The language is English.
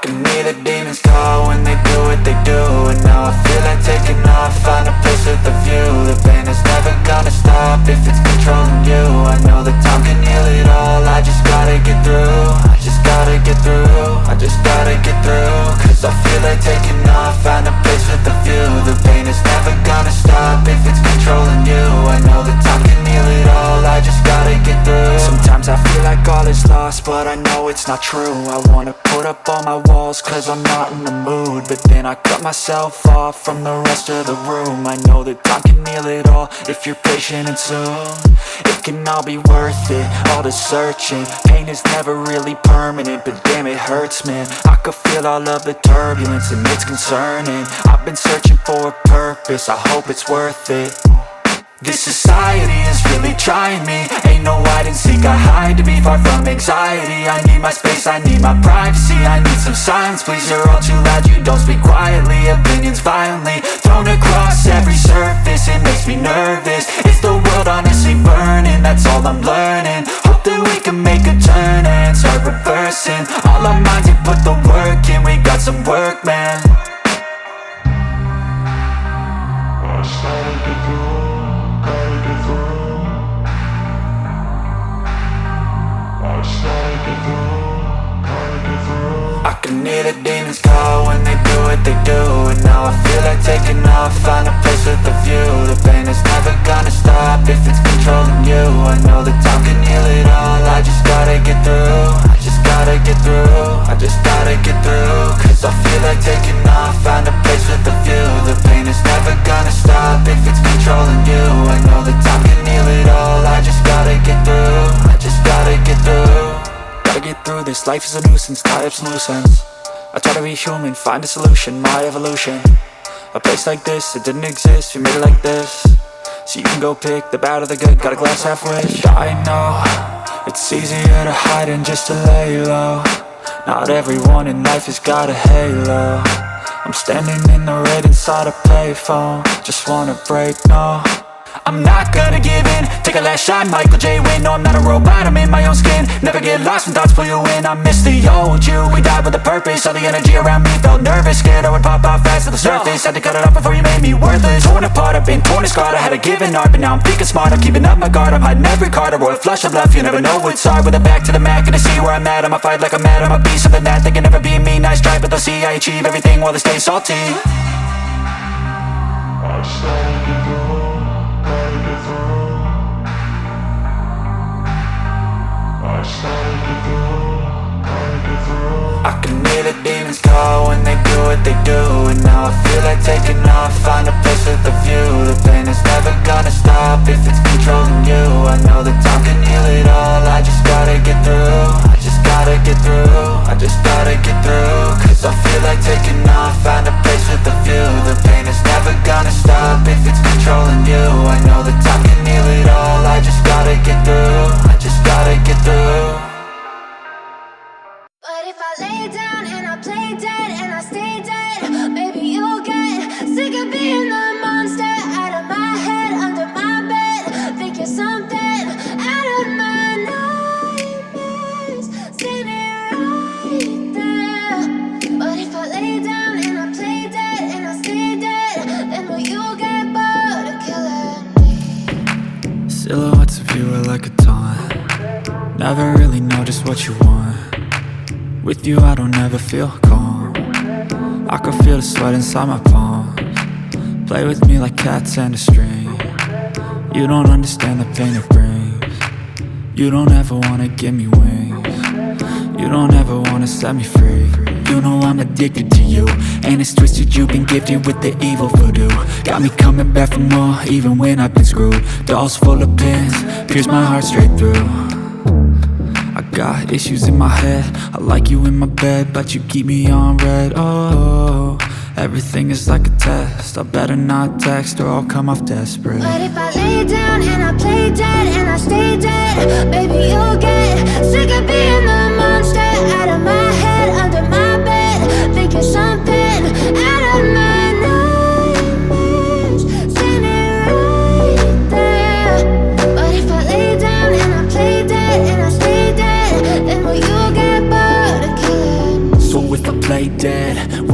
can hear the demons call when they do what they do. And now I feel like taking off, find a place with a view. The pain is never gonna stop if it's controlling you. I know that time can heal it all, I just gotta get through. I just gotta get through, I just gotta get through. Cause I feel like taking off, find a place with a view. The pain is never gonna stop if it's controlling you. I know that time can heal it all, I just gotta get through. Sometimes I feel like all is lost, but I know it's not true. I wanna put up all my walls cause I'm not in the mood, but then I cut myself off from the rest of the room. I know that time can heal it all if you're patient and soon it can all be worth it, all the searching. Pain is never really permanent, but damn it hurts, man. I could feel all of the turbulence and it's concerning. I've been searching for a purpose, I hope it's worth it. This society is really trying me. Ain't no hide and seek, I hide to be far from anxiety. I need my space, I need my privacy. I need some silence, please, you're all too loud. You don't speak quietly, opinions violently thrown across every surface. It makes me nervous, is the world honestly burning? That's all I'm learning. Hope that we can make a turn and start reversing all our minds and put the work in. We got some work, man. I started to do. I can hear the demons call when they do what they do. And now I feel like taking off, find a place with a view. The pain is never gonna stop if it's controlling you. I know that time can heal it all, I just gotta get through. I just gotta get through, I just gotta get through. Cause I feel like taking off, find a place with a view. The pain is never gonna stop if it's controlling you. I know that time can heal it all, I just gotta get through. I just gotta get through. Gotta get through this, life is a nuisance, tie up some loose ends. I try to be human, find a solution, my evolution. A place like this, it didn't exist, we made it like this. So you can go pick the bad or the good, got a glass halfway. I know, it's easier to hide than just to lay low. Not everyone in life has got a halo. I'm standing in the red inside a payphone, just wanna break, no. I'm not gonna give in, take a last shot, Michael J. Win. No, I'm not a robot, I'm in my own skin. Never get lost when thoughts pull you in. I miss the old you, we died with a purpose. All the energy around me felt nervous, scared I would pop out fast to the surface. Had to cut it off before you made me worthless. Torn apart, I've been torn and scarred. I had to give an art, but now I'm thinking smart. I'm keeping up my guard, I'm hiding every card. A royal flush of love, you never know what's hard. With a back to the mat, gonna see where I'm at. I'ma fight like I'm mad, I'ma be something that they can never be me. Nice try, but they'll see I achieve everything while they stay salty. I started to go. I can hear the demons call when they do what they do. And now I feel like taking off, find a place with a view. The pain is never gonna stop if it's controlling you. I know that time can heal it all, I just gotta get through. I just gotta get through, I just gotta get through. Cause I feel like taking off, find a place with a view. The pain is never gonna stop if it's controlling you. I know that time can heal it all, I just gotta get through. I just gotta get through. But if I lay down and I play dead and I stay dead, maybe you'll get sick of being the monster out of my head, under my bed. Think you're something out of my nightmares, standing right there. But if I lay down and I play dead and I stay dead, then will you get bored of killing me? Silhouettes of you are like a taunt. Never really know just what you want. With you I don't ever feel calm. I can feel the sweat inside my palms. Play with me like cats and a string. You don't understand the pain it brings. You don't ever wanna give me wings. You don't ever wanna set me free. You know I'm addicted to you, and it's twisted, you've been gifted with the evil voodoo. Got me coming back for more, even when I've been screwed. Dolls full of pins, pierce my heart straight through. I got issues in my head, I like you in my bed, but you keep me on red. Oh, everything is like a test. I better not text or I'll come off desperate. But if I lay down and I play dead and I stay dead, baby you'll get sick of being the monster out of my head, under my bed. Think you're something out of my nightmares, standing right there. But if I lay down and I play dead and I stay dead, then will you get bored of killing me? So if I play lay dead.